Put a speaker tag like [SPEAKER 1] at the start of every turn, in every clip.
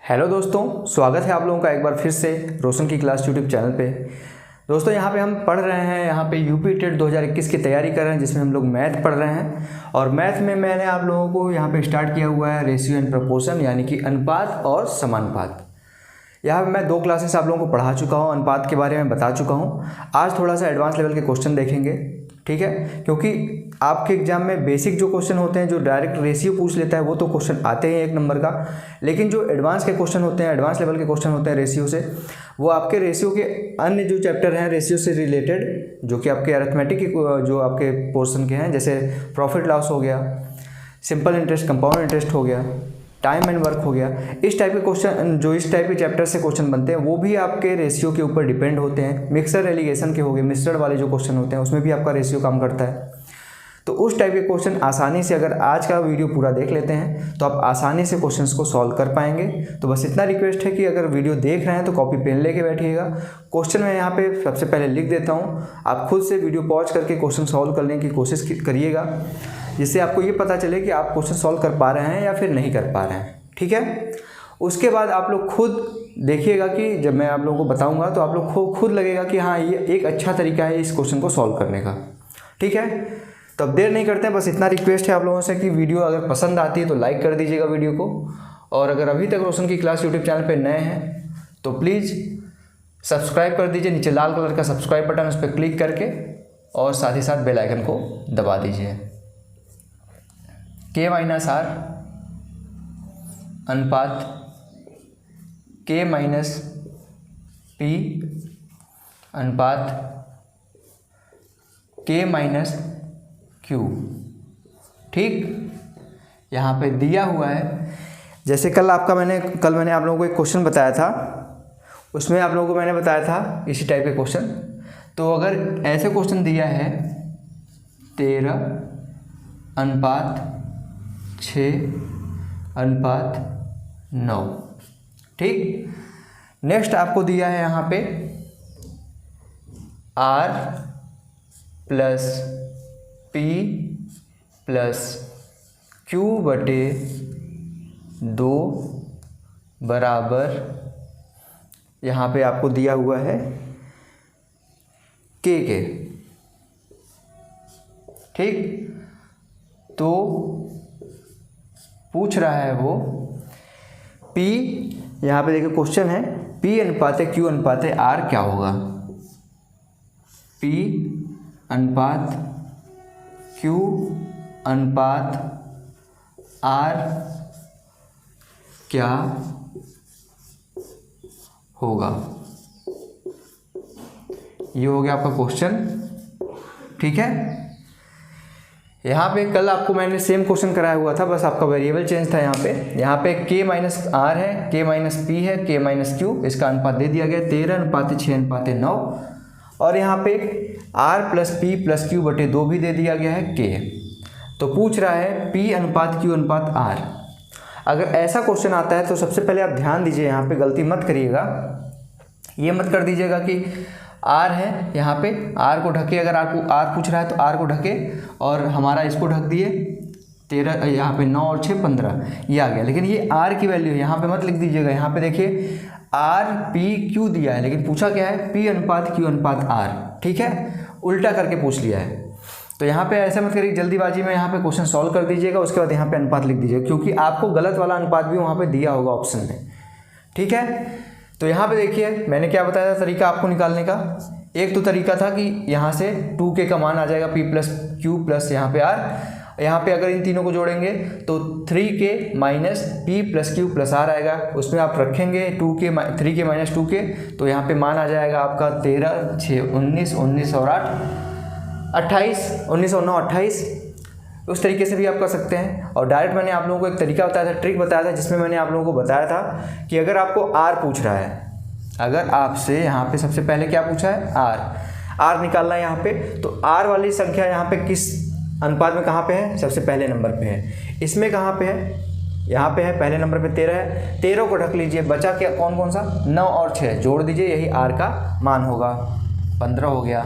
[SPEAKER 1] Hello दोस्तों, स्वागत है आप लोगों का एक बार फिर से रोशन की क्लास यूट्यूब चैनल पे। दोस्तों यहाँ पे हम पढ़ रहे हैं, यहाँ पे यूपी टेट 2021 की तैयारी कर रहे हैं, जिसमें हम लोग मैथ पढ़ रहे हैं। और मैथ में मैंने आप लोगों को यहाँ पे स्टार्ट किया हुआ है रेशियो एंड प्रोपोर्शन, यानी कि अनुपात और समानुपात। यहाँ पे मैं 2 क्लासेस आप लोगों को पढ़ा चुका हूँ, अनुपात के बारे में बता चुका हूँ। आज थोड़ा सा एडवांस लेवल के क्वेश्चन देखेंगे, ठीक है, क्योंकि आपके एग्जाम में बेसिक जो क्वेश्चन होते हैं, जो डायरेक्ट रेशियो पूछ लेता है, वो तो क्वेश्चन आते हैं 1 नंबर का। लेकिन जो एडवांस के क्वेश्चन होते हैं, एडवांस लेवल के क्वेश्चन होते हैं रेशियो से, वो आपके रेशियो के अन्य जो चैप्टर हैं रेशियो से रिलेटेड, जो कि आपके अरिथमेटिक के जो आपके पोर्शन के हैं, जैसे प्रॉफिट लॉस हो गया, सिंपल इंटरेस्ट, कंपाउंड इंटरेस्ट हो गया, टाइम एंड वर्क हो गया, इस टाइप के क्वेश्चन, जो इस टाइप के चैप्टर से क्वेश्चन बनते हैं, वो भी आपके रेशियो के ऊपर डिपेंड होते हैं। मिक्सर एलिगेशन के हो गए, मिक्सर वाले जो क्वेश्चन होते हैं, उसमें भी आपका रेशियो काम करता है। तो उस टाइप के क्वेश्चन आसानी से, अगर आज का वीडियो पूरा देख लेते हैं तो आप आसानी से क्वेश्चंस को सॉल्व कर पाएंगे। तो बस इतना रिक्वेस्ट है कि अगर वीडियो देख रहे हैं तो कॉपी पेन लेके बैठिएगा। क्वेश्चन मैं यहाँ पे सबसे पहले लिख देता हूँ, आप खुद से वीडियो पॉज करके क्वेश्चन सॉल्व करने की कोशिश करिएगा, जिससे आपको ये पता चले कि आप क्वेश्चन सॉल्व कर पा रहे हैं या फिर नहीं कर पा रहे हैं, ठीक है। उसके बाद आप लोग खुद देखिएगा कि जब मैं आप लोगों को बताऊँगा तो आप लोग को खुद लगेगा कि हाँ, ये एक अच्छा तरीका है इस क्वेश्चन को सॉल्व करने का, ठीक है। तो अब देर नहीं करते हैं, बस इतना रिक्वेस्ट है आप लोगों से कि वीडियो अगर पसंद आती है तो लाइक कर दीजिएगा वीडियो को। और अगर अभी तक रोशन की क्लास यूट्यूब चैनल पे नए हैं तो प्लीज़ सब्सक्राइब कर दीजिए, नीचे लाल कलर का सब्सक्राइब बटन, उस पर क्लिक करके और साथ ही साथ बेल आइकन को दबा दीजिए। K - R अनुपात K - P अनुपात K - Q, ठीक। यहाँ पे दिया हुआ है, जैसे कल मैंने आप लोगों को एक क्वेश्चन बताया था, उसमें आप लोगों को मैंने बताया था इसी टाइप के क्वेश्चन। तो अगर ऐसे क्वेश्चन दिया है 13 अनुपात 6 अनुपात 9, ठीक। नेक्स्ट आपको दिया है यहाँ पे R plus P plus Q बटे 2 बराबर, यहाँ पे आपको दिया हुआ है K के, ठीक। तो पूछ रहा है वो P, यहाँ पे देखिए क्वेश्चन है P अनुपात Q अनुपात R क्या होगा। P अनुपात Q अनुपात R क्या होगा, ये हो गया आपका क्वेश्चन, ठीक है। यहाँ पे कल आपको मैंने सेम क्वेश्चन कराया हुआ था, बस आपका वेरिएबल चेंज था। यहाँ पे K - R है, K - P है, K - Q, इसका अनुपात दे दिया गया 13 अनुपात 6 अनुपात 9। और यहाँ पे R plus P plus Q बटे 2 भी दे दिया गया है K। तो पूछ रहा है P अनुपात Q अनुपात R। अगर ऐसा क्वेश्चन आता है तो सबसे पहले आप ध्यान दीजिए, यहाँ पे गलती मत करिएगा, ये मत कर दीजिएगा कि R है, यहाँ पे R को ढके, अगर आपको R पूछ रहा है तो R को ढके और हमारा इसको ढक दिए 13, यहाँ पे 9 और 6 15, ये आ गया। लेकिन ये R की वैल्यू यहाँ पे मत लिख दीजिएगा, यहाँ पे देखिए R P Q दिया है, लेकिन पूछा क्या है P अनुपात Q अनुपात R, ठीक है, उल्टा करके पूछ लिया है। तो यहाँ पे ऐसा मत करिए जल्दीबाजी में, यहाँ पे क्वेश्चन सॉल्व कर दीजिएगा, उसके बाद यहाँ पे अनुपात लिख दीजिएगा, क्योंकि आपको गलत वाला अनुपात भी वहाँ पे दिया होगा ऑप्शन में, ठीक है। तो यहाँ पे देखिए मैंने क्या बताया था तरीका आपको निकालने का। एक तो तरीका था कि यहाँ से 2K का मान आ जाएगा P प्लस Q प्लस यहाँ पे R, यहाँ पे अगर इन तीनों को जोड़ेंगे तो 3K minus P plus Q plus R आएगा, उसमें आप रखेंगे 3K माइनस 2K, तो यहाँ पे मान आ जाएगा आपका 13 6 19 19 और 8 28, 19 और 9 28। उस तरीके से भी आप कर सकते हैं। और डायरेक्ट मैंने आप लोगों को एक तरीका बताया था, ट्रिक बताया था, जिसमें मैंने आप लोगों को बताया था कि अगर आपको R पूछ रहा है, अगर आपसे यहाँ पे सबसे पहले क्या पूछा है R निकालना है यहाँ पे, तो R वाली संख्या यहाँ पे किस अनुपात में कहाँ पे है, सबसे पहले नंबर पे है। इसमें कहाँ पे है, यहाँ पे है, पहले नंबर पे 13 है, 13 को ढक लीजिए, बचा क्या कौन सा 9 और 6 जोड़ दीजिए, यही R का मान होगा, 15 हो गया।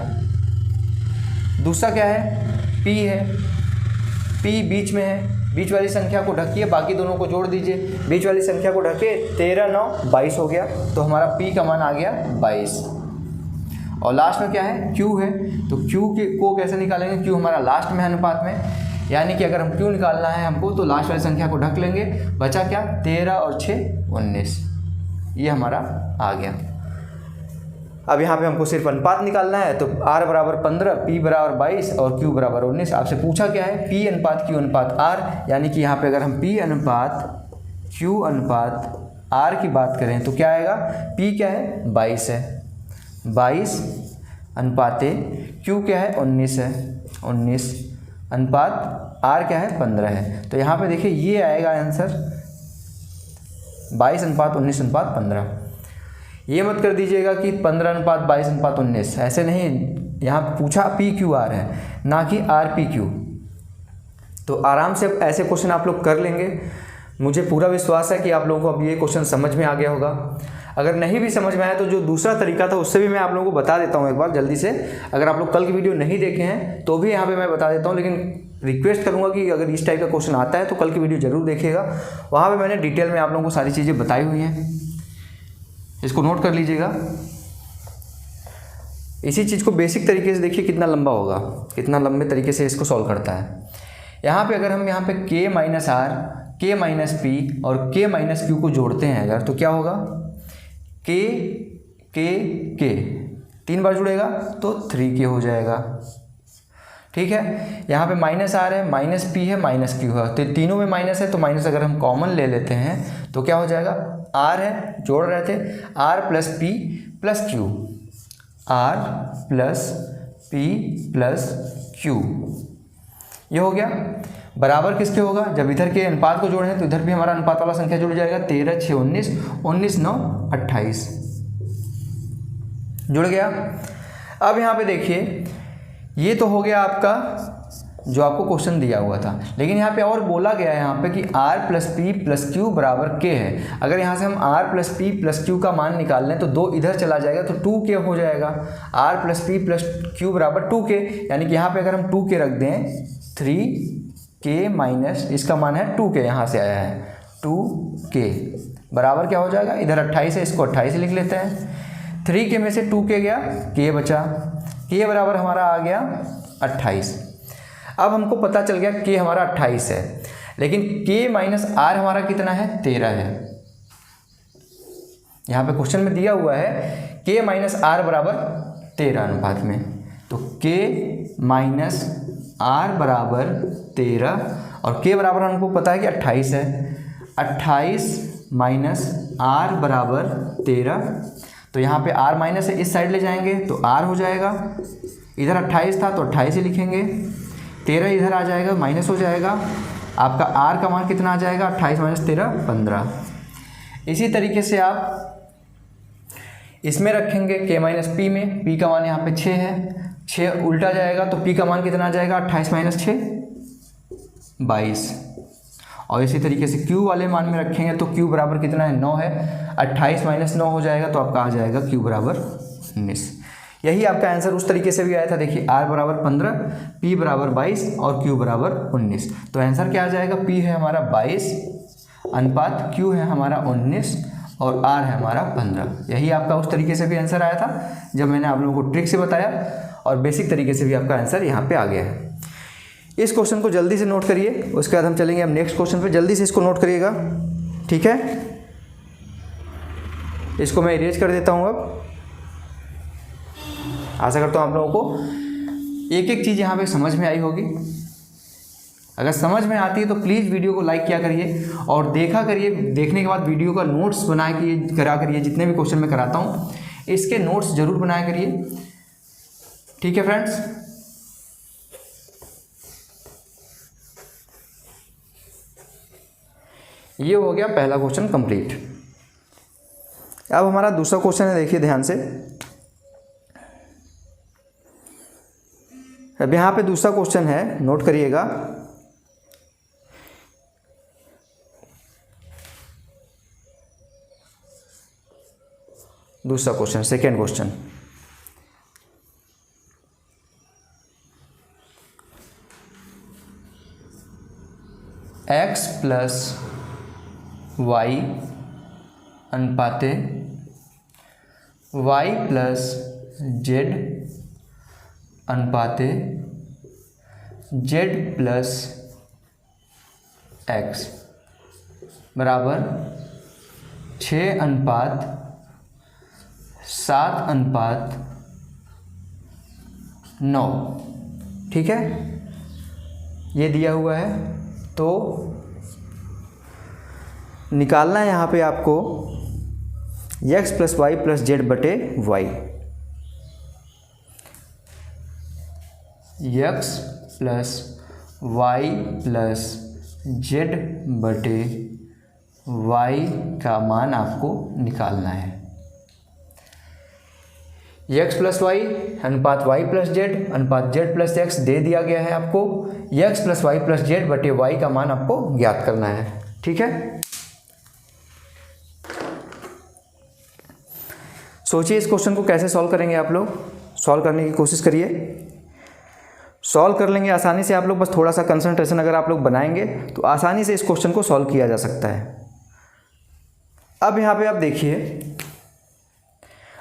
[SPEAKER 1] दूसरा क्या है P है, P बीच में है, बीच वाली संख्या को ढकिए, बाकी दोनों को जोड़ दीजिए। बीच वाली संख्या को ढके 13 9 22 हो गया, तो हमारा p का मान आ गया 22। और लास्ट में क्या है, q है, तो q को कैसे निकालेंगे, q हमारा लास्ट में है अनुपात में, यानी कि अगर हम q निकालना है हमको तो लास्ट वाली संख्या को ढक लेंगे। बचा क्या, 13 और 6 19, ये हमारा आ गया। अब यहाँ पे हमको सिर्फ अनुपात निकालना है, तो r बराबर 15, p बराबर 22 और q बराबर 19। आपसे पूछा क्या है, p अनुपात q अनुपात r, यानी कि यहाँ पे अगर हम p अनुपात q अनुपात r की बात करें तो क्या आएगा, p क्या है 22 है, 22 अनुपाते q क्या है 19 है, 19 अनुपात r क्या है 15 है। तो यहाँ पे देखिए ये आएगा आंसर 22 अनुपात 19 अनुपात 15। ये मत कर दीजिएगा कि 15 अनुपात 22 अनुपात 19, ऐसे नहीं, यहाँ पूछा पी क्यू आर है ना कि आर पी क्यू। तो आराम से ऐसे क्वेश्चन आप लोग कर लेंगे। मुझे पूरा विश्वास है कि आप लोगों को अब ये क्वेश्चन समझ में आ गया होगा। अगर नहीं भी समझ में आया तो जो दूसरा तरीका था उससे भी मैं आप लोगों को बता देता हूँ एक बार जल्दी से। अगर आप लोग कल की वीडियो नहीं देखे हैं तो भी यहाँ पे मैं बता देता हूँ, लेकिन रिक्वेस्ट करूँगा कि अगर इस टाइप का क्वेश्चन आता है तो कल की वीडियो ज़रूर देखिएगा। वहाँ पर मैंने डिटेल में आप लोगों को सारी चीज़ें बताई हुई हैं, इसको नोट कर लीजिएगा। इसी चीज़ को बेसिक तरीके से देखिए कितना लंबा होगा, कितना लंबे तरीके से इसको सॉल्व करता है। यहाँ पे अगर हम यहाँ पे k minus R, k minus P और k माइनस क्यू को जोड़ते हैं अगर, तो क्या होगा, k k 3 बार जुड़ेगा तो 3k हो जाएगा। ठीक है, यहाँ पे माइनस आर है, माइनस पी है, माइनस क्यू है, तो तीनों में माइनस है, तो माइनस अगर हम कॉमन ले लेते हैं तो क्या हो जाएगा, आर है, जोड़ रहे थे, R plus P plus Q, R plus P plus Q, ये हो गया। बराबर किसके होगा, जब इधर के अनुपात को जोड़ें तो इधर भी हमारा अनुपात वाला संख्या जुड़ जाएगा, 13 6 19, 19 9 28 जुड़ गया। अब यहाँ पे देखिए ये तो हो गया आपका जो आपको क्वेश्चन दिया हुआ था, लेकिन यहाँ पे और बोला गया है यहाँ पे कि r plus P plus Q बराबर k है। अगर यहाँ से हम r plus P plus Q का मान निकाल लें तो 2 इधर चला जाएगा तो 2k हो जाएगा। r plus P plus Q बराबर 2k, यानी कि यहाँ पे अगर हम 2k रख दें, 3k माइनस इसका मान है 2k, यहाँ से आया है 2k बराबर क्या हो जाएगा, इधर 28 है, इसको 28 लिख लेते हैं। 3k में से 2k गया, k बचा, k बराबर हमारा आ गया 28। अब हमको पता चल गया k हमारा 28 है, लेकिन k माइनस r हमारा कितना है, 13 है। यहाँ पे क्वेश्चन में दिया हुआ है k माइनस r बराबर 13 अनुपात में, तो k माइनस r बराबर 13 और k बराबर हमको पता है कि 28 है, 28 माइनस r बराबर 13, तो यहाँ पे r माइनस है, इस साइड ले जाएंगे तो r हो जाएगा, इधर 28 था तो 28 ही लिखेंगे, 13 इधर आ जाएगा, माइनस हो जाएगा, आपका r का मान कितना आ जाएगा, 28 माइनस 13 15। इसी तरीके से आप इसमें रखेंगे k माइनस पी में, p का मान यहाँ पे 6 है, 6 उल्टा जाएगा तो p का मान कितना आ जाएगा, 28 माइनस 6 22। और इसी तरीके से q वाले मान में रखेंगे तो q बराबर कितना है, 9 है, 28 माइनस 9 हो जाएगा तो आपका आ जाएगा q बराबर 19। यही आपका आंसर उस तरीके से भी आया था। देखिए r बराबर 15, p बराबर 22 और q बराबर 19, तो आंसर क्या आ जाएगा, p है हमारा 22 अनुपात q है हमारा 19 और r है हमारा 15। यही आपका उस तरीके से भी आंसर आया था जब मैंने आप लोगों को ट्रिक से बताया, और बेसिक तरीके से भी आपका आंसर यहाँ पे आ गया है। इस क्वेश्चन को जल्दी से नोट करिए, उसके बाद हम चलेंगे अब नेक्स्ट क्वेश्चन पे। जल्दी से इसको नोट करिएगा, ठीक है। इसको मैं इरेज कर देता हूँ। अब आशा करता हूँ आप लोगों को एक एक चीज़ यहाँ पे समझ में आई होगी। अगर समझ में आती है तो प्लीज़ वीडियो को लाइक किया करिए और देखा करिए, देखने के बाद वीडियो का नोट्स बनाया करा करिए। जितने भी क्वेश्चन मैं कराता हूँ इसके नोट्स ज़रूर बनाया करिए, ठीक है फ्रेंड्स। ये हो गया पहला क्वेश्चन कंप्लीट। अब हमारा दूसरा क्वेश्चन है, देखिए ध्यान से। अब यहाँ पे दूसरा क्वेश्चन है, नोट करिएगा। दूसरा question, second question, plus y अनुपाते y प्लस जेड अनुपाते z प्लस x बराबर 6:7:9। ठीक है, ये दिया हुआ है। तो निकालना है यहाँ पे आपको x plus Y plus z बटे y. x plus Y plus z बटे वाई का मान आपको निकालना है। x प्लस वाई अनुपात y प्लस जेड अनुपात z प्लस x दे दिया गया है आपको। x plus Y plus z बटे y का मान आपको ज्ञात करना है। ठीक है, सोचिए इस क्वेश्चन को कैसे सॉल्व करेंगे। आप लोग सॉल्व करने की कोशिश करिए, सॉल्व कर लेंगे आसानी से आप लोग। बस थोड़ा सा कंसंट्रेशन अगर आप लोग बनाएंगे तो आसानी से इस क्वेश्चन को सॉल्व किया जा सकता है। अब यहाँ पे आप देखिए,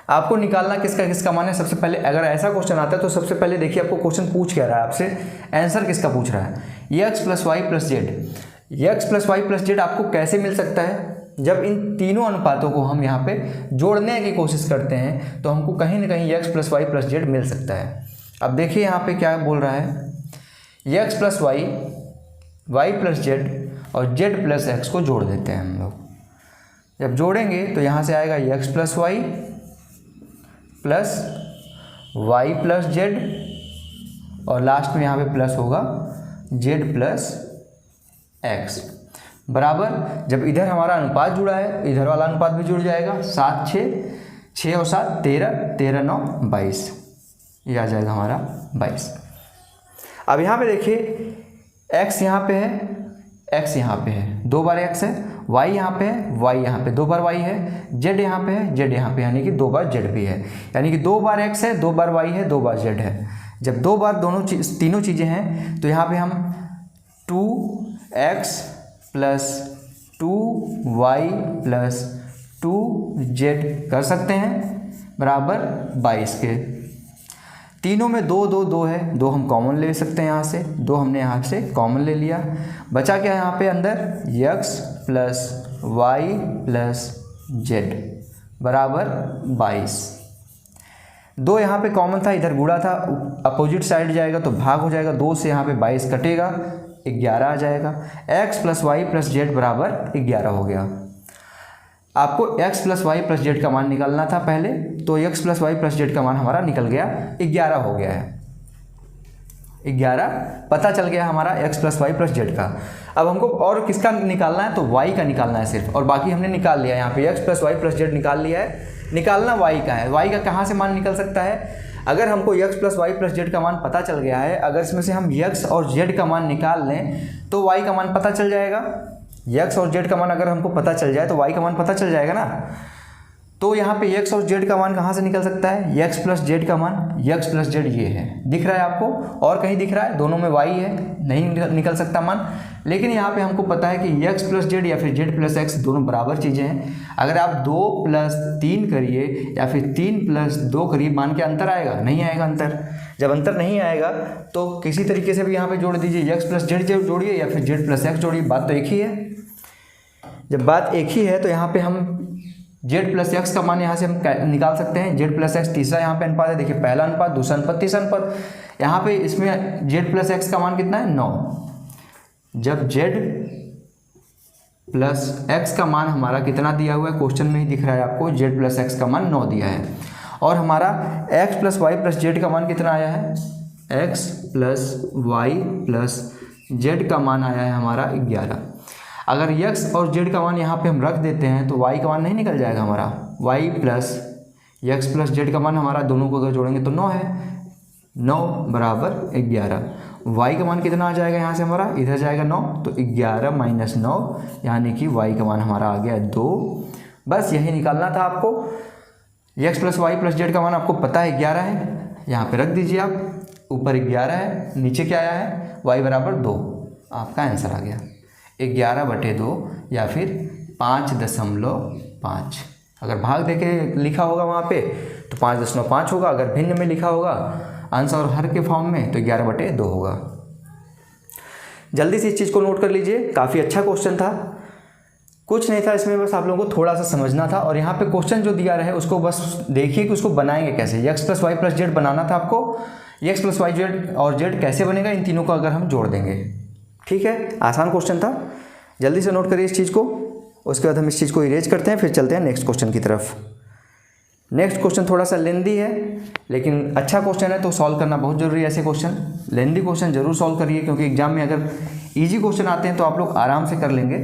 [SPEAKER 1] आपको निकालना किसका मान है। सबसे पहले अगर ऐसा क्वेश्चन आता है तो सबसे पहले देखिए आपको क्वेश्चन पूछ क्या रहा है आपसे, आंसर किसका पूछ रहा है। x plus Y plus Z. x plus Y plus Z आपको कैसे मिल सकता है, जब इन तीनों अनुपातों को हम यहाँ पे जोड़ने की कोशिश करते हैं तो हमको कहीं ना कहीं x plus Y plus z मिल सकता है। अब देखिए यहाँ पे क्या बोल रहा है, x plus Y Y plus Z और जेड प्लस एक्स को जोड़ देते हैं हम लोग। जब जोड़ेंगे तो यहाँ से आएगा x plus Y plus Y plus Z और लास्ट में यहाँ पे प्लस होगा जेड प्लस एक्स बराबर। जब इधर हमारा अनुपात जुड़ा है इधर वाला अनुपात भी जुड़ जाएगा। 7 6 और 7 13 13 9 22, ये आ जाएगा हमारा 22। अब यहाँ पे देखिए x यहाँ पे है, x यहाँ पे है, 2 बार x है, y यहाँ पे है, y यहाँ पे 2 बार y है, z यहाँ पे है, z यहाँ पे, यानी कि 2 बार z भी है। यानी कि 2 बार x है, 2 बार y है, 2 बार z है। जब 2 बार तीनों चीज़ें हैं तो यहाँ पे हम 2x plus 2y plus 2z कर सकते हैं बराबर 22 के। तीनों में 2 2 2 है, 2 हम कॉमन ले सकते हैं यहाँ से, 2 हमने यहाँ से कॉमन ले लिया। बचा क्या है यहाँ पे अंदर, x plus Y plus Z बराबर 22। 2 यहाँ पे कॉमन था, इधर गुणा था, अपोजिट साइड जाएगा तो भाग हो जाएगा। 2 से यहाँ पे 22 कटेगा, 11 आ जाएगा। x plus Y plus Z बराबर 11 हो गया। आपको x plus Y plus Z का मान निकालना था पहले, तो x plus Y plus Z का मान हमारा निकल गया, 11 हो गया है। 11 पता चल गया हमारा x plus Y plus Z का। अब हमको और किसका निकालना है, तो y का निकालना है सिर्फ, और बाकी हमने निकाल लिया। यहाँ पे x plus Y plus Z निकाल लिया है, निकालना y का है। y का कहाँ से मान निकल सकता है, अगर हमको x plus Y plus Z का मान पता चल गया है, अगर इसमें से हम x और z का मान निकाल लें तो y का मान पता चल जाएगा। x और z का मान अगर हमको पता चल जाए तो y का मान पता चल जाएगा ना। तो यहाँ पे x और z का मान कहाँ से निकल सकता है, x प्लस जेड का मान, x प्लस जेड ये है, दिख रहा है आपको, और कहीं दिख रहा है, दोनों में y है, नहीं निकल सकता मान। लेकिन यहाँ पे हमको पता है कि x प्लस जेड या फिर z प्लस एक्स दोनों बराबर चीज़ें हैं। अगर आप 2 प्लस 3 करिए या फिर 3 प्लस 2 करिए, मान के अंतर आएगा, नहीं आएगा अंतर। जब अंतर नहीं आएगा तो किसी तरीके से भी यहाँ पे जोड़ दीजिए, x प्लस जेड जोड़िए या फिर z प्लस एक्स जोड़िए, बात तो एक ही है। जब बात एक ही है तो यहाँ पे हम z प्लस एक्स का मान यहाँ से हम निकाल सकते हैं। z प्लस एक्स तीसरा यहाँ पे अनुपात है, देखिए पहला अनुपात, दूसरा अनुपात, तीसरा अनुपात। यहाँ पे इसमें z प्लस एक्स का मान कितना है, 9। जब z प्लस एक्स का मान हमारा कितना दिया हुआ है, क्वेश्चन में ही दिख रहा है आपको, z प्लस एक्स का मान 9 दिया है। और हमारा x plus Y plus Z का मान कितना आया है, x plus Y plus Z का मान आया है हमारा 11। अगर x और z का मान यहाँ पे हम रख देते हैं तो y का मान नहीं निकल जाएगा हमारा, y plus x plus Z का मान हमारा, दोनों को अगर जोड़ेंगे तो 9 है, 9 बराबर 11। y का मान कितना आ जाएगा यहाँ से हमारा, इधर जाएगा 9, तो 11 माइनस 9 यानी कि y का मान हमारा आ गया 2। बस यही निकालना था आपको। x plus Y plus Z का मान आपको पता है 11 है, यहाँ पे रख दीजिए आप, ऊपर 11 है, नीचे क्या आया है y बराबर 2, आपका आंसर आ गया। 11/2 या फिर 5.5। अगर भाग देके लिखा होगा वहाँ पे तो 5.5 होगा, अगर भिन्न में लिखा होगा अंश और हर के फॉर्म में तो 11/2 होगा। जल्दी से इस चीज़ को नोट कर लीजिए, काफ़ी अच्छा क्वेश्चन था, कुछ नहीं था इसमें, बस आप लोगों को थोड़ा सा समझना था। और यहाँ पे क्वेश्चन जो दिया रहे उसको बस देखिए कि उसको बनाएंगे कैसे। x + y + z बनाना था आपको, x + y z और z कैसे बनेगा, इन तीनों को अगर हम जोड़ देंगे। ठीक है, आसान क्वेश्चन था, जल्दी से नोट करिए इस चीज़ को। उसके बाद हम इस चीज़ को इरेज करते हैं, फिर चलते हैं नेक्स्ट क्वेश्चन की तरफ। नेक्स्ट क्वेश्चन थोड़ा सा लेंदी है, लेकिन अच्छा क्वेश्चन है तो सॉल्व करना बहुत ज़रूरी है। ऐसे क्वेश्चन, लेंदी क्वेश्चन जरूर सॉल्व करिए, क्योंकि एग्जाम में अगर ईजी क्वेश्चन आते हैं तो आप लोग आराम से कर लेंगे,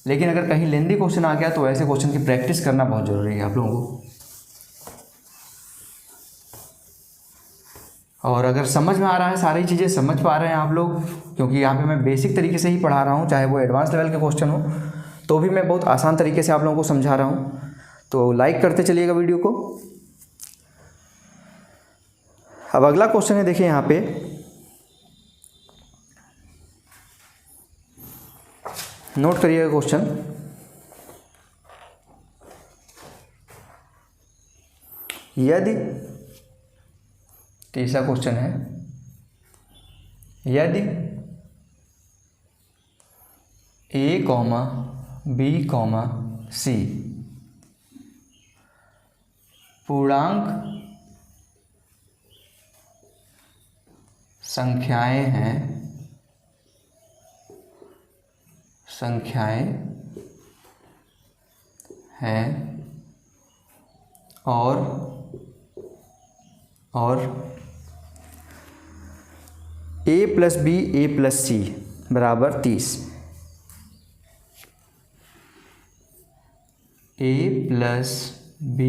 [SPEAKER 1] लेकिन अगर कहीं लेंदी क्वेश्चन आ गया तो ऐसे क्वेश्चन की प्रैक्टिस करना बहुत ज़रूरी है आप लोगों को। और अगर समझ में आ रहा है, सारी चीज़ें समझ पा रहे हैं आप लोग, क्योंकि यहाँ पे मैं बेसिक तरीके से ही पढ़ा रहा हूँ, चाहे वो एडवांस लेवल के क्वेश्चन हो तो भी मैं बहुत आसान तरीके से आप लोगों को समझा रहा हूँ। तो लाइक करते चलिएगा वीडियो को। अब अगला क्वेश्चन है, देखिए यहाँ पे नोट करिएगा क्वेश्चन। यदि, तीसरा क्वेश्चन है, यदि A, B, C पूर्णांक संख्याएं हैं और A + B A + C = 30, A + B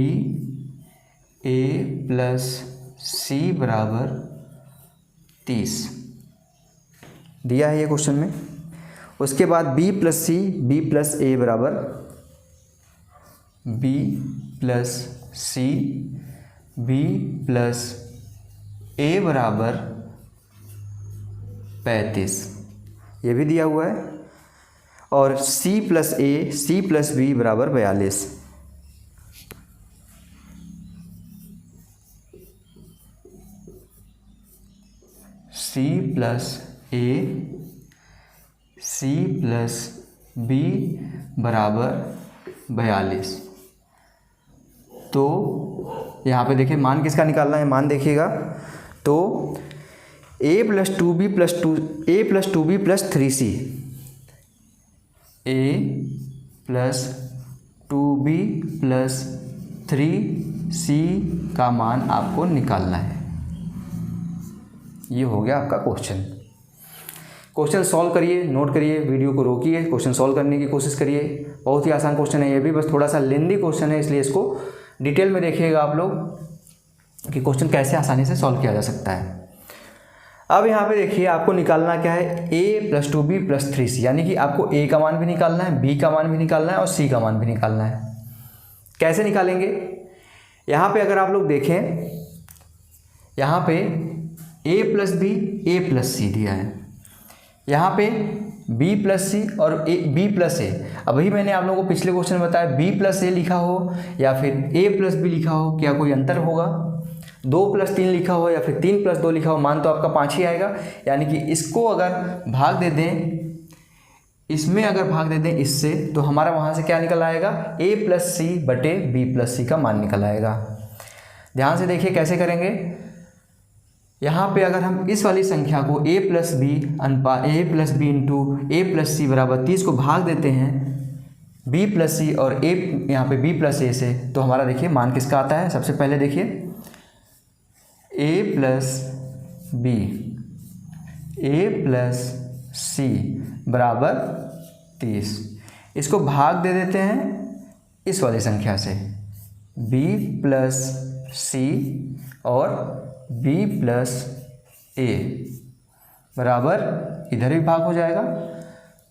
[SPEAKER 1] A + C = 30 दिया है ये क्वेश्चन में। उसके बाद B + C B + A बराबर B + C B + A बराबर 35, ये भी दिया हुआ है। और C + A C + B बराबर 42, C + A C + B बराबर 42। तो यहाँ पे देखिए मान किसका निकालना है, मान देखिएगा तो A + 2B + 2B + 3C, A + 2B + 3C का मान आपको निकालना है। ये हो गया आपका क्वेश्चन। क्वेश्चन सॉल्व करिए, नोट करिए, वीडियो को रोकिए, क्वेश्चन सॉल्व करने की कोशिश करिए। बहुत ही आसान क्वेश्चन है ये भी, बस थोड़ा सा लेंदी क्वेश्चन है, इसलिए इसको डिटेल में देखिएगा आप लोग कि क्वेश्चन कैसे आसानी से सॉल्व किया जा सकता है। अब यहाँ पे देखिए आपको निकालना क्या है, A + 2B + 3C, यानी कि आपको A का मान भी निकालना है, B का मान भी निकालना है और C का मान भी निकालना है। कैसे निकालेंगे, यहाँ पे अगर आप लोग देखें, यहाँ पे A + B A + C दिया है, यहाँ पे B + C और B + A। अभी मैंने आप लोगों को पिछले क्वेश्चन में बताया B + A लिखा हो या फिर A + B लिखा हो, क्या कोई अंतर होगा? 2 + 3 लिखा हो या फिर 3 + 2 लिखा हो, मान तो आपका 5 ही आएगा। यानी कि इसको अगर भाग दे दें, इसमें अगर भाग दे दें इससे, तो हमारा वहाँ से क्या निकल आएगा, A + C बटे B + C का मान निकल आएगा। ध्यान से देखिए कैसे करेंगे। यहाँ पे अगर हम इस वाली संख्या को A + B into A + C बराबर 30 को भाग देते हैं B + C और A यहाँ पे B + A से, तो हमारा देखिए मान किसका आता है। सबसे पहले देखिए A + B A + C बराबर 30, इसको भाग दे देते हैं इस वाली संख्या से B + C और B + A बराबर, इधर भी भाग हो जाएगा,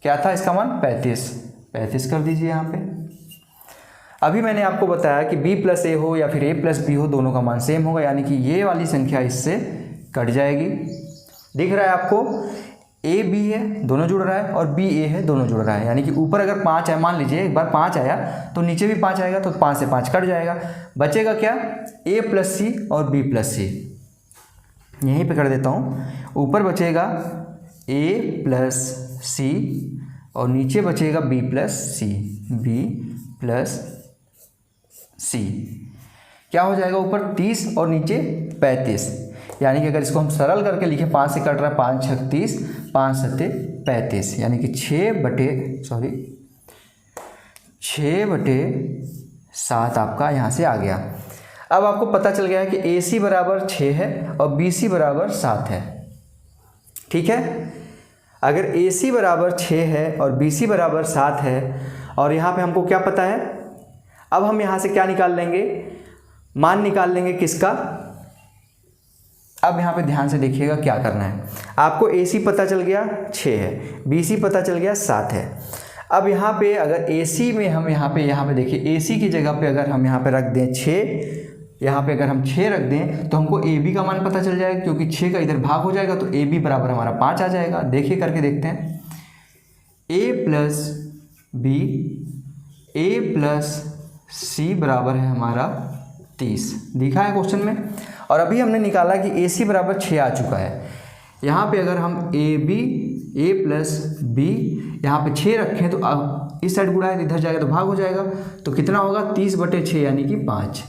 [SPEAKER 1] क्या था इसका मान 35 कर दीजिए यहाँ पे। अभी मैंने आपको बताया कि B + A हो या फिर A + B हो, दोनों का मान सेम होगा, यानी कि ये वाली संख्या इससे कट जाएगी। दिख रहा है आपको, ए बी है दोनों जुड़ रहा है और बी ए है दोनों जुड़ रहा है, यानी कि ऊपर अगर 5 है, मान लीजिए एक बार 5 आया तो नीचे भी 5 आएगा, तो 5 से 5 कट जाएगा, बचेगा क्या, ए प्लस सी और बी प्लस सी। यहीं पे कर देता हूँ, ऊपर बचेगा ए प्लस सी और नीचे बचेगा बी प्लस सी, बी प्लस सी। क्या हो जाएगा, ऊपर 30 और नीचे 35, यानी कि अगर इसको हम सरल करके लिखें, 5 से कट रहा है, 5 छक 30, 5 सत्ते 35, यानी कि 6/7 आपका यहाँ से आ गया। अब आपको पता चल गया है कि ए सी बराबर 6 है और बी सी बराबर 7 है। ठीक है, अगर ए सी बराबर 6 है और बी सी बराबर 7 है और यहाँ पे हमको क्या पता है, अब हम यहाँ से क्या निकाल लेंगे, मान निकाल लेंगे किसका। अब यहाँ पे ध्यान से देखिएगा क्या करना है। आपको ए सी पता चल गया 6 है, बी सी पता चल गया 7 है। अब यहाँ पे अगर ए सी में हम यहाँ पे देखिए, ए सी की जगह पे अगर हम यहाँ पे रख दें 6, यहाँ पे अगर हम 6 रख दें तो हमको ए बी का मान पता चल जाएगा, क्योंकि 6 का इधर भाग हो जाएगा तो ए बी बराबर हमारा 5 आ जाएगा। देखिए करके देखते हैं, ए प्लस बी ए प्लस सी बराबर है हमारा 30, दिखा है क्वेश्चन में। और अभी हमने निकाला कि ए सी बराबर 6 आ चुका है। यहाँ पे अगर हम A B A plus B यहाँ पे 6 रखें तो अब इस साइड गुणा है, इधर जाएगा तो भाग हो जाएगा, तो कितना होगा 30/6 यानी कि 5।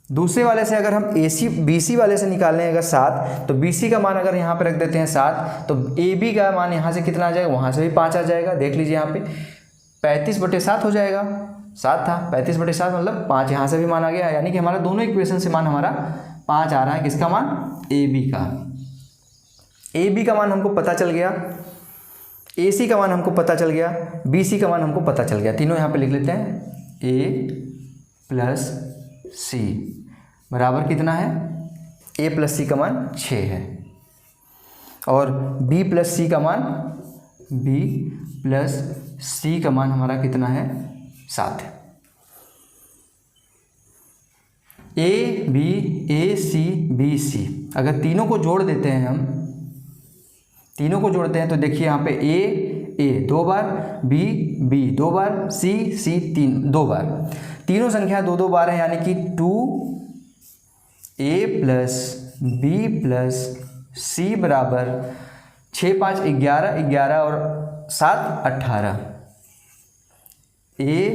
[SPEAKER 1] दूसरे वाले से अगर हम ए सी बी सी वाले से निकालें अगर 7, तो बी सी का मान अगर यहाँ पे रख देते हैं 7, तो ए बी का मान यहाँ से कितना आ जाएगा, वहाँ से भी 5 आ जाएगा। देख लीजिए यहाँ पे 35/7 हो जाएगा, 7 था, 35/7 मतलब 5 यहाँ से भी मान आ गया, यानी कि हमारा दोनों इक्वेशन से मान हमारा 5 आ रहा है। किसका मान, ए बी का। ए बी का मान हमको पता चल गया, ए सी का मान हमको पता चल गया, बी सी का मान हमको पता चल गया। तीनों यहाँ पे लिख लेते हैं, ए प्लस सी बराबर कितना है, ए प्लस सी का मान 6 है और बी प्लस सी का मान, बी प्लस सी का मान हमारा कितना है, 7 है। ए बी ए सी बी सी, अगर तीनों को जोड़ देते हैं हम, तीनों को जोड़ते हैं तो देखिए यहाँ पे ए 2 बार, बी 2 बार, सी 2 बार, तीनों संख्या 2 बार है, यानी कि 2a प्लस बी प्लस सी बराबर 6 5 11 11 और 7 18, ए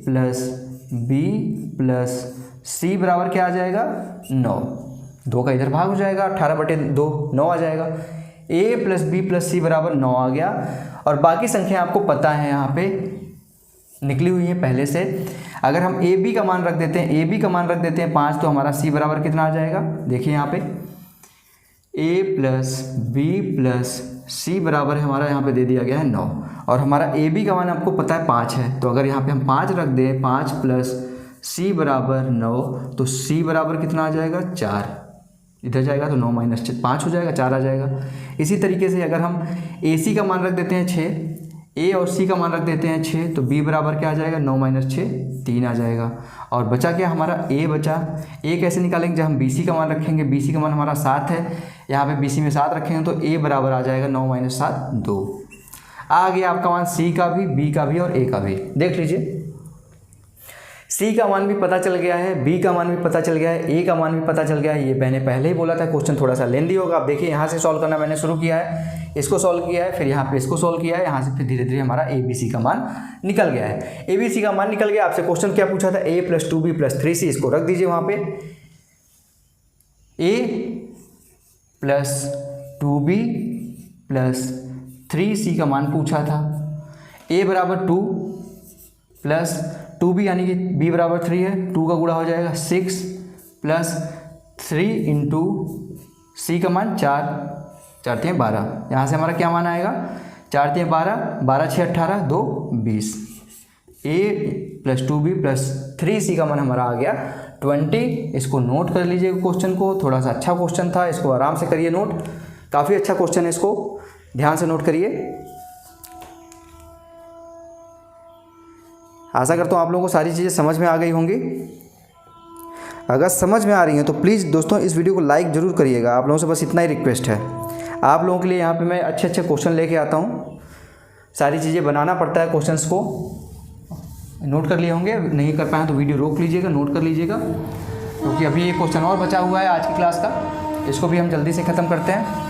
[SPEAKER 1] प्लस बी प्लस सी बराबर क्या आ जाएगा, 9। 2 का इधर भाग हो जाएगा, 18/2 9 आ जाएगा। ए प्लस बी प्लस सी बराबर 9 आ गया। और बाकी संख्या आपको पता है यहाँ पे निकली हुई है पहले से। अगर हम ए बी का मान रख देते हैं 5, तो हमारा सी बराबर कितना आ जाएगा, देखिए यहाँ पे ए प्लस बी प्लस सी बराबर है हमारा, यहाँ पे दे दिया गया है 9। और हमारा ए बी का मान आपको पता है 5 है, तो अगर यहाँ पे हम 5 रख दें, 5 प्लस सी बराबर 9, तो सी बराबर कितना आ जाएगा, 4। इधर जाएगा तो 9 माइनस 5 हो जाएगा, 4 आ जाएगा। इसी तरीके से अगर हम ए सी का मान रख देते हैं 6, ए और सी का मान रख देते हैं 6, तो बी बराबर क्या आ जाएगा, 9 माइनस 6 3 आ जाएगा। और बचा क्या हमारा, ए बचा। ए कैसे निकालेंगे, जब हम बी सी का मान रखेंगे, बी सी का मान हमारा 7 है, यहाँ पे बी सी में 7 रखेंगे तो ए बराबर आ जाएगा 9 माइनस 7 2। आ गया आपका मान सी का भी, बी का भी और ए का भी। देख लीजिए, सी का मान भी पता चल गया है, बी का मान भी पता चल गया है, ए का मान भी पता चल गया है। ये मैंने पहले ही बोला था क्वेश्चन थोड़ा सा लेंदी होगा। आप देखिए यहाँ से सॉल्व करना मैंने शुरू किया है, इसको सॉल्व किया है, फिर यहाँ पे इसको सॉल्व किया है, यहाँ से फिर धीरे धीरे हमारा ए बी सी का मान निकल गया है। ए बी सी का मान निकल गया। आपसे क्वेश्चन क्या पूछा था, ए प्लस 2b प्लस 3c, इसको रख दीजिए वहाँ पे। ए प्लस 2b प्लस 3c का मान पूछा था। ए बराबर 2 प्लस 2b यानी कि b बराबर 3 है, 2 का गुणा हो जाएगा 6 प्लस 3 इंटू सी का मान 4 4 3 12। यहाँ से हमारा क्या मान आएगा, 4 3 12 12 6 18 2 20। a plus 2b plus 3c का मान हमारा आ गया 20। इसको नोट कर लीजिए क्वेश्चन को, थोड़ा सा अच्छा क्वेश्चन था, इसको आराम से करिए नोट, काफ़ी अच्छा क्वेश्चन है, इसको ध्यान से नोट करिए। आशा करता हूँ आप लोगों को सारी चीज़ें समझ में आ गई होंगी। अगर समझ में आ रही हैं तो प्लीज़ दोस्तों इस वीडियो को लाइक ज़रूर करिएगा। आप लोगों से बस इतना ही रिक्वेस्ट है। आप लोगों के लिए यहाँ पे मैं अच्छे अच्छे क्वेश्चन लेके आता हूँ। सारी चीज़ें बनाना पड़ता है, क्वेश्चंस को नोट कर लिए होंगे, नहीं कर पाए तो वीडियो रोक लीजिएगा, नोट कर लीजिएगा, क्योंकि अभी एक क्वेश्चन और बचा हुआ है आज की क्लास का, इसको भी हम जल्दी से ख़त्म करते हैं।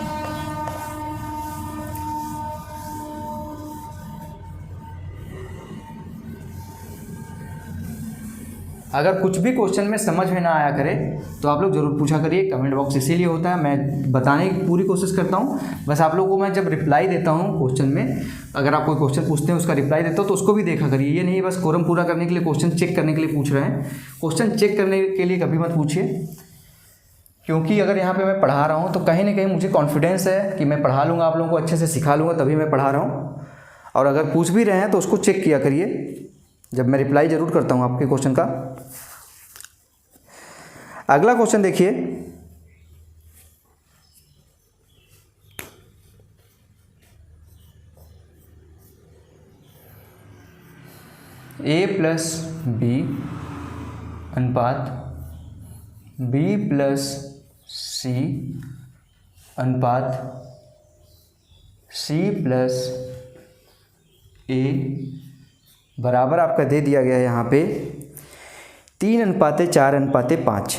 [SPEAKER 1] अगर कुछ भी क्वेश्चन में समझ में ना आया करे तो आप लोग ज़रूर पूछा करिए, कमेंट बॉक्स इसीलिए होता है, मैं बताने की पूरी कोशिश करता हूँ। बस आप लोगों को मैं जब रिप्लाई देता हूँ क्वेश्चन में, अगर आप कोई क्वेश्चन पूछते हैं उसका रिप्लाई देता हूँ तो उसको भी देखा करिए। ये नहीं बस कोरम पूरा करने के लिए, क्वेश्चन चेक करने के लिए पूछ रहे हैं। क्वेश्चन चेक करने के लिए कभी मत पूछिए, क्योंकि अगर यहाँ पर मैं पढ़ा रहा हूँ तो कहीं ना कहीं मुझे कॉन्फिडेंस है कि मैं पढ़ा लूँगा, आप लोगों को अच्छे से सिखा लूँगा, तभी मैं पढ़ा रहा हूँ। और अगर पूछ भी रहे हैं तो उसको चेक किया करिए, जब मैं रिप्लाई ज़रूर करता हूँ आपके क्वेश्चन का। अगला क्वेश्चन देखिए, a प्लस बी अनुपात b प्लस सी अनुपात c प्लस a बराबर आपका दे दिया गया है यहाँ पे 3:4:5,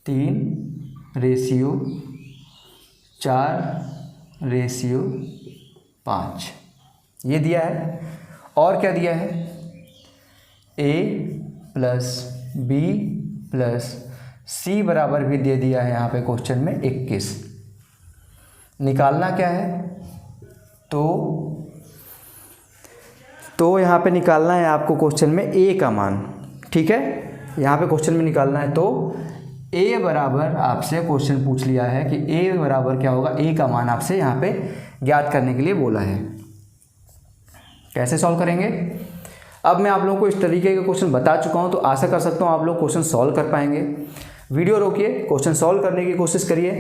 [SPEAKER 1] 3:4:5 ये दिया है। और क्या दिया है, a प्लस बी प्लस सी बराबर भी दे दिया है यहाँ पे क्वेश्चन में 21। निकालना क्या है, तो यहाँ पे निकालना है आपको क्वेश्चन में a का मान। ठीक है, यहाँ पे क्वेश्चन में निकालना है, तो a बराबर आपसे क्वेश्चन पूछ लिया है कि a बराबर क्या होगा, a का मान आपसे यहाँ पे ज्ञात करने के लिए बोला है। कैसे सॉल्व करेंगे, अब मैं आप लोगों को इस तरीके के क्वेश्चन बता चुका हूँ, तो आशा कर सकता हूँ आप लोग क्वेश्चन सॉल्व कर पाएंगे। वीडियो रोकिए, क्वेश्चन सॉल्व करने की कोशिश करिए।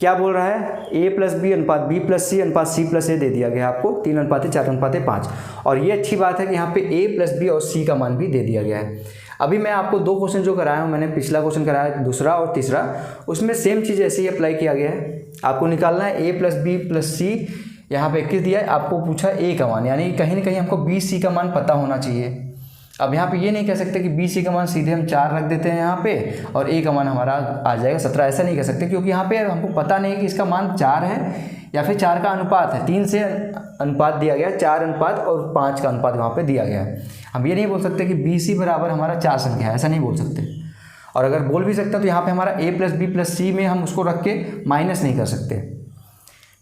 [SPEAKER 1] क्या बोल रहा है, a प्लस बी अनुपात b प्लस सी अनुपात c प्लस ए दे दिया गया आपको 3:4:5। और ये अच्छी बात है कि यहाँ पे a प्लस बी और c का मान भी दे दिया गया है। अभी मैं आपको दो क्वेश्चन जो कराया हूँ, मैंने पिछला क्वेश्चन कराया दूसरा और तीसरा, उसमें सेम चीज़ ऐसे ही अप्लाई किया गया है। आपको निकालना है a प्लस बी प्लस सी, यहाँ पे 21 दिया है, आपको पूछा a का मान, यानी कहीं ना कहीं हमको b c का मान पता होना चाहिए। अब यहाँ पे ये नहीं कह सकते कि बी सी का मान सीधे हम 4 रख देते हैं यहाँ पे और ए का मान हमारा आ जाएगा 17, ऐसा नहीं कह सकते, क्योंकि यहाँ पे हमको पता नहीं कि इसका मान 4 है या फिर 4 का अनुपात है। 3 से अनुपात दिया गया, 4 अनुपात और 5 का अनुपात वहाँ पे दिया गया है। हम ये नहीं बोल सकते कि बी सी बराबर हमारा 4 संख्या है, ऐसा नहीं बोल सकते। और अगर बोल भी सकते हैं तो यहाँ पर हमारा a प्लस बी प्लस सी में हम उसको रख के माइनस नहीं कर सकते।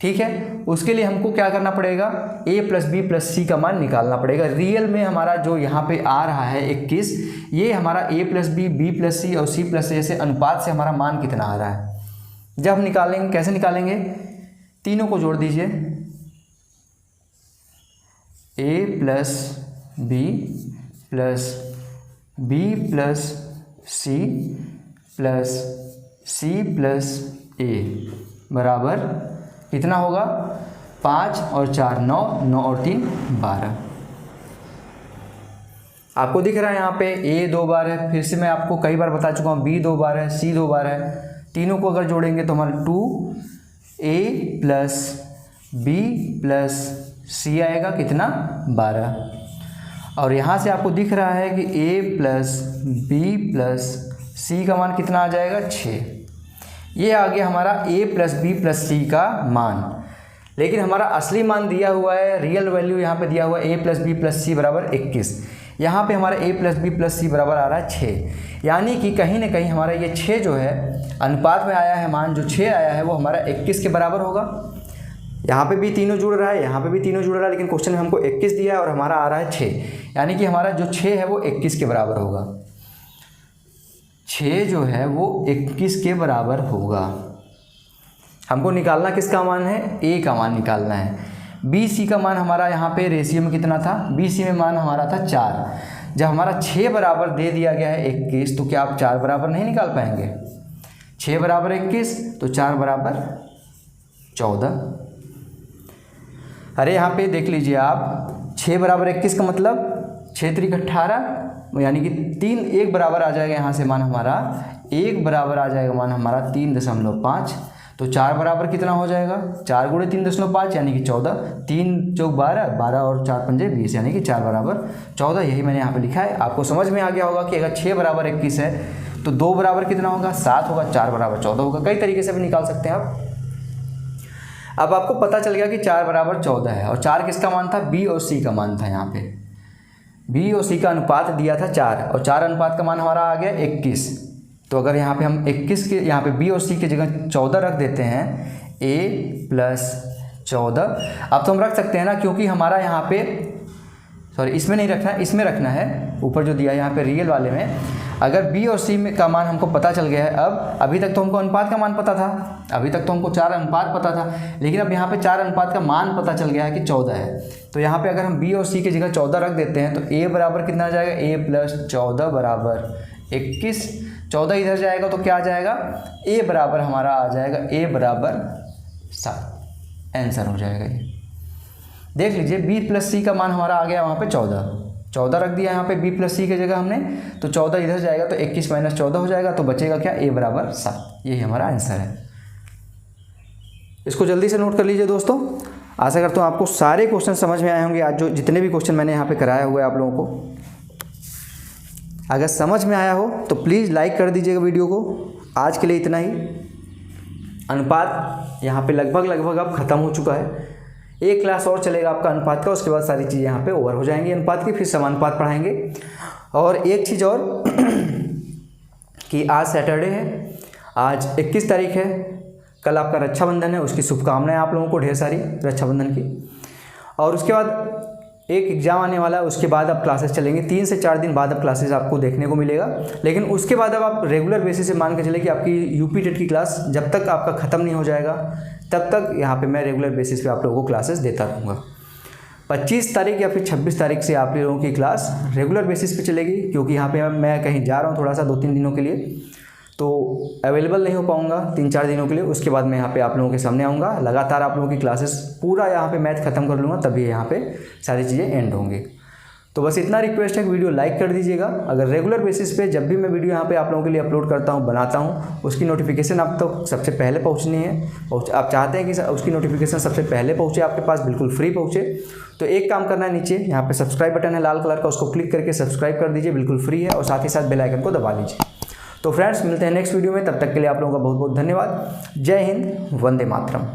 [SPEAKER 1] ठीक है, उसके लिए हमको क्या करना पड़ेगा, a प्लस बी प्लस सी का मान निकालना पड़ेगा। रियल में हमारा जो यहाँ पे आ रहा है 21, ये हमारा a plus b b plus c और c प्लस ए से अनुपात से हमारा मान कितना आ रहा है। जब हम निकालेंगे, कैसे निकालेंगे, तीनों को जोड़ दीजिए, a plus b plus b plus c plus c plus a बराबर कितना होगा, 5 और 4 9, 9 और 3 12। आपको दिख रहा है यहाँ पे a 2 बार है, फिर से मैं आपको कई बार बता चुका हूँ, b 2 बार है, c 2 बार है। तीनों को अगर जोड़ेंगे तो हमारा 2a plus b plus c आएगा कितना, 12। और यहाँ से आपको दिख रहा है कि a plus b plus c का मान कितना आ जाएगा, 6। ये आ गया हमारा a प्लस बी प्लस सी का मान। लेकिन हमारा असली मान दिया हुआ है, रियल वैल्यू यहाँ पे दिया हुआ है a प्लस बी प्लस सी बराबर 21। यहाँ पे हमारा a प्लस बी प्लस सी बराबर आ रहा है 6, यानी कि कहीं ना कहीं हमारा ये 6 जो है अनुपात में आया है, मान जो 6 आया है वो हमारा 21 के बराबर होगा। यहाँ पे भी तीनों जुड़ रहा है, यहाँ पे भी तीनों जुड़ रहा है, लेकिन क्वेश्चन में हमको 21 दिया है और हमारा आ रहा है 6, यानी कि हमारा जो 6 है वो 21 के बराबर होगा। 6 जो है वो 21 के बराबर होगा। हमको निकालना किसका मान है, a का मान निकालना है। बी सी का मान हमारा यहाँ पे रेशियो में कितना था, बी सी में मान हमारा था 4। जब हमारा 6 बराबर दे दिया गया है 21, तो क्या आप 4 बराबर नहीं निकाल पाएंगे। 6 बराबर 21 तो 4 बराबर 14। अरे यहाँ पे देख लीजिए आप, 6 बराबर 21 का मतलब 6 3 18, यानी कि 3 1 बराबर आ जाएगा यहाँ से मान हमारा 1 बराबर आ जाएगा मान हमारा 3.5। तो 4 बराबर कितना हो जाएगा, 4 गुणे 3.5 यानी कि 14, 3 चौक 12, 12 और 4 पंजे 20, यानी कि 4 बराबर 14। यही मैंने यहाँ पे लिखा है। आपको समझ में आ गया होगा कि अगर 6 बराबर 21 है तो 2 बराबर कितना होगा, 7 होगा, 4 बराबर 14 होगा। कई तरीके से भी निकाल सकते हैं आप। अब आपको पता चल गया कि 4 बराबर 14 है, और 4 किसका मान था, बी और सी का मान था। यहाँ पे बी और सी का अनुपात दिया था 4, और 4 अनुपात का मान हमारा आ गया 21। तो अगर यहाँ पे हम 21 के यहाँ पे बी और सी की जगह 14 रख देते हैं, a + 14। अब तो हम रख सकते हैं ना, क्योंकि हमारा यहाँ पे सॉरी इसमें नहीं रखना है, इसमें रखना है, ऊपर जो दिया है यहाँ पे रियल वाले में। अगर b और c में का मान हमको पता चल गया है, अब अभी तक तो हमको अनुपात का मान पता था, अभी तक तो हमको 4 अनुपात पता था, लेकिन अब यहाँ पे 4 अनुपात का मान पता चल गया है कि 14 है। तो यहाँ पे अगर हम b और c की जगह 14 रख देते हैं तो a बराबर कितना आ जाएगा, a + 14 बराबर 21। 14 इधर जाएगा तो क्या आ जाएगा, a बराबर हमारा आ जाएगा a बराबर 7। आंसर हो जाएगा ये। देख लीजिए b + c का मान हमारा आ गया वहाँ पे 14 रख दिया यहाँ पे b + c की जगह हमने, तो 14 इधर जाएगा तो 21 - 14 हो जाएगा, तो बचेगा क्या, a बराबर 7। यही हमारा आंसर है। इसको जल्दी से नोट कर लीजिए दोस्तों। आशा करता हूँ आपको सारे क्वेश्चन समझ में आए होंगे। आज जो जितने भी क्वेश्चन मैंने यहाँ पे कराया हुआ है आप लोगों को, अगर समझ में आया हो तो प्लीज़ लाइक कर दीजिएगा वीडियो को। आज के लिए इतना ही। अनुपात यहाँ पे लगभग अब ख़त्म हो चुका है। एक क्लास और चलेगा आपका अनुपात का, उसके बाद सारी चीज़ें यहाँ पे ओवर हो जाएंगी अनुपात की, फिर समानुपात पढ़ाएंगे। और एक चीज़ और कि आज सैटरडे है, आज 21 तारीख है, कल आपका रक्षाबंधन है, उसकी शुभकामनाएं आप लोगों को ढेर सारी रक्षाबंधन की। और उसके बाद एक एग्ज़ाम आने वाला है, उसके बाद अब क्लासेस चलेंगे। 3 से 4 दिन बाद अब क्लासेस आपको देखने को मिलेगा, लेकिन उसके बाद अब आप रेगुलर बेसिस से मान के चले कि आपकी यूपी टेट की क्लास जब तक आपका ख़त्म नहीं हो जाएगा तब तक यहाँ पे मैं रेगुलर बेसिस पे आप लोगों को क्लासेस देता रहूँगा। 25 तारीख या फिर 26 तारीख से आप लोगों की क्लास रेगुलर बेसिस पे चलेगी, क्योंकि यहाँ पे मैं कहीं जा रहा हूँ थोड़ा सा 2-3 दिनों के लिए, तो अवेलेबल नहीं हो पाऊँगा 3-4 दिनों के लिए। उसके बाद मैं यहाँ पे आप लोगों के सामने आऊँगा, लगातार आप लोगों की क्लासेस पूरा यहाँ पे मैथ ख़त्म कर लूँगा, तभी यहाँ पे सारी चीज़ें एंड होंगी। तो बस इतना रिक्वेस्ट है कि वीडियो लाइक कर दीजिएगा। अगर रेगुलर बेसिस पे जब भी मैं वीडियो यहाँ पे आप लोगों के लिए अपलोड करता हूँ, बनाता हूँ, उसकी नोटिफिकेशन आप तक सबसे पहले पहुँचनी है। आप चाहते हैं कि उसकी नोटिफिकेशन सबसे पहले पहुँचे आपके पास, बिल्कुल फ्री पहुँचे, तो एक काम करना है, नीचे यहाँ पे सब्सक्राइब बटन है लाल कलर का, उसको क्लिक करके सब्सक्राइब कर दीजिए, बिल्कुल फ्री है, और साथ ही साथ बेल आइकन को दबा लीजिए। तो फ्रेंड्स मिलते हैं नेक्स्ट वीडियो में, तब तक के लिए आप लोगों का बहुत बहुत धन्यवाद। जय हिंद, वंदे मातरम।